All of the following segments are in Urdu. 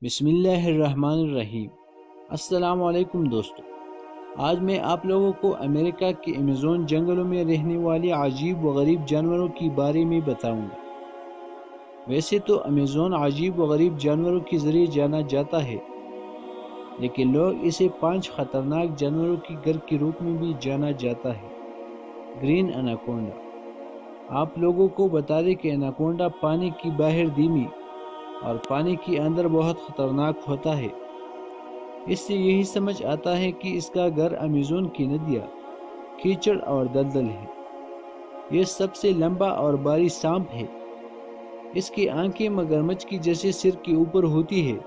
بسم اللہ الرحمن الرحیم۔ السلام علیکم دوستو، آج میں آپ لوگوں کو امریکہ کے ایمیزون جنگلوں میں رہنے والے عجیب و غریب جانوروں کے بارے میں بتاؤں گا۔ ویسے تو ایمیزون عجیب و غریب جانوروں کے ذریعے جانا جاتا ہے، لیکن لوگ اسے 5 خطرناک جانوروں کے گھر کے روپ میں بھی جانا جاتا ہے۔ گرین اناکونڈا۔ آپ لوگوں کو بتا دیں کہ اناکونڈا پانی کی باہر دھیمی اور پانی کے اندر بہت خطرناک ہوتا ہے۔ اس سے یہی سمجھ آتا ہے کہ اس کا گھر ایمیزون کی ندیاں، کیچڑ اور دلدل ہے۔ یہ سب سے لمبا اور بھاری سانپ ہے۔ اس کی آنکھیں مگرمچھ کی جیسے سر کے اوپر ہوتی ہے،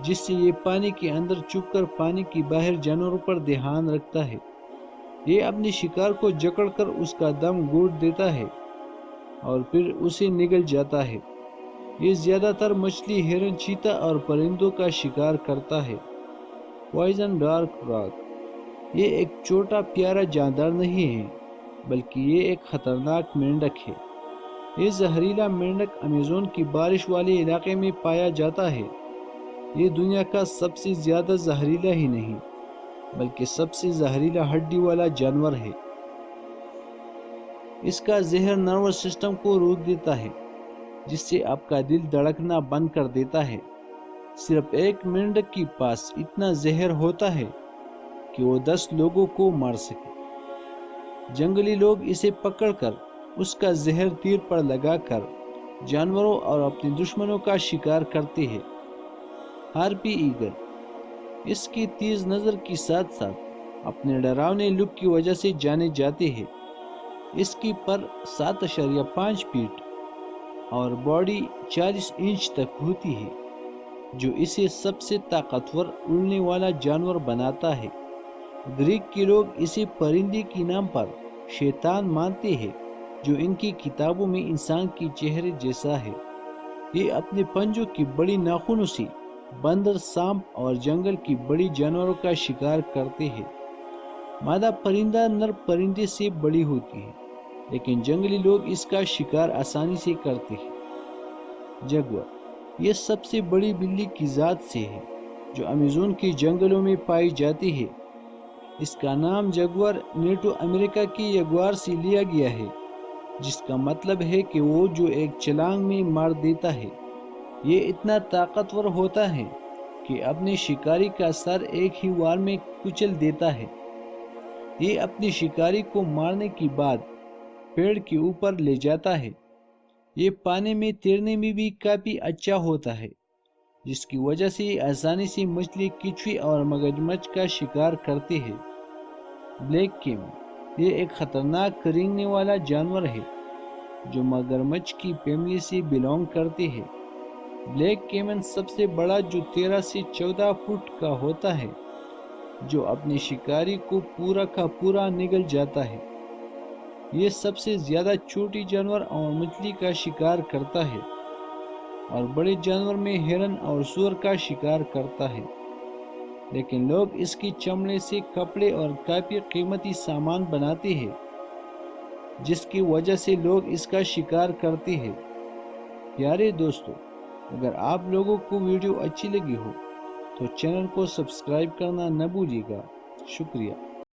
جس سے یہ پانی کے اندر چھپ کر پانی کے باہر جانوروں پر دھیان رکھتا ہے۔ یہ اپنے شکار کو جکڑ کر اس کا دم گھونٹ دیتا ہے اور پھر اسے نگل جاتا ہے۔ یہ زیادہ تر مچھلی، ہرن، چیتا اور پرندوں کا شکار کرتا ہے۔ Poison dark rock. یہ ایک چھوٹا پیارا جاندار نہیں ہے، بلکہ یہ ایک خطرناک مینڈک ہے۔ یہ زہریلا مینڈک ایمیزون کی بارش والے علاقے میں پایا جاتا ہے۔ یہ دنیا کا سب سے زیادہ زہریلا ہی نہیں، بلکہ سب سے زہریلا ہڈی والا جانور ہے۔ اس کا زہر نروس سسٹم کو روک دیتا ہے، جس سے آپ کا دل دھڑکنا بند کر دیتا ہے۔ صرف ایک مینڈک کے پاس اتنا زہر ہوتا ہے کہ وہ 10 لوگوں کو مار سکے۔ جنگلی لوگ اسے پکڑ کر اس کا زہر تیر پر لگا کر جانوروں اور اپنے دشمنوں کا شکار کرتے ہیں۔ ہارپی ایگل۔ اس کی تیز نظر کے ساتھ ساتھ اپنے ڈراؤنے لک کی وجہ سے جانے جاتے ہیں۔ اس کی پر 7.5 فیٹ اور باڈی 40 انچ تک ہوتی ہے، جو اسے سب سے طاقتور اڑنے والا جانور بناتا ہے۔ گریک کے لوگ اسے پرندے کے نام پر شیطان مانتے ہیں، جو ان کی کتابوں میں انسان کے چہرے جیسا ہے۔ یہ اپنے پنجوں کی بڑی ناخنوں سے بندر، سانپ اور جنگل کی بڑی جانوروں کا شکار کرتے ہیں۔ مادہ پرندہ نر پرندے سے بڑی ہوتی ہے، لیکن جنگلی لوگ اس کا شکار آسانی سے کرتے ہیں۔ جگوار۔ یہ سب سے بڑی بلی کی ذات سے ہے، جو ایمیزون کے جنگلوں میں پائی جاتی ہے۔ اس کا نام جگوار نیٹو امریکہ کی یگوار سے لیا گیا ہے، جس کا مطلب ہے کہ وہ جو ایک چھلانگ میں مار دیتا ہے۔ یہ اتنا طاقتور ہوتا ہے کہ اپنے شکاری کا سر ایک ہی وار میں کچل دیتا ہے۔ یہ اپنے شکاری کو مارنے کے بعد پیڑ کے اوپر لے جاتا ہے۔ یہ پانی میں تیرنے میں بھی کافی اچھا ہوتا ہے، جس کی وجہ سے یہ آسانی سے مچھلی، کچھوے اور مگرمچھ کا شکار کرتے ہیں۔ بلیک کیمن۔ یہ ایک خطرناک رینگنے والا جانور ہے، جو مگرمچھ کی فیملی سے بلونگ کرتے ہیں۔ بلیک کیمن سب سے بڑا، جو 13 سے 14 فٹ کا ہوتا ہے، جو اپنے شکاری کو پورا کا پورا نگل جاتا ہے۔ یہ سب سے زیادہ چھوٹی جانور اور مچھلی کا شکار کرتا ہے، اور بڑے جانور میں ہرن اور سور کا شکار کرتا ہے۔ لیکن لوگ اس کی چمڑے سے کپڑے اور کافی قیمتی سامان بناتے ہیں، جس کی وجہ سے لوگ اس کا شکار کرتے ہیں۔ پیارے دوستو، اگر آپ لوگوں کو ویڈیو اچھی لگی ہو تو چینل کو سبسکرائب کرنا نہ بھولیے گا۔ شکریہ۔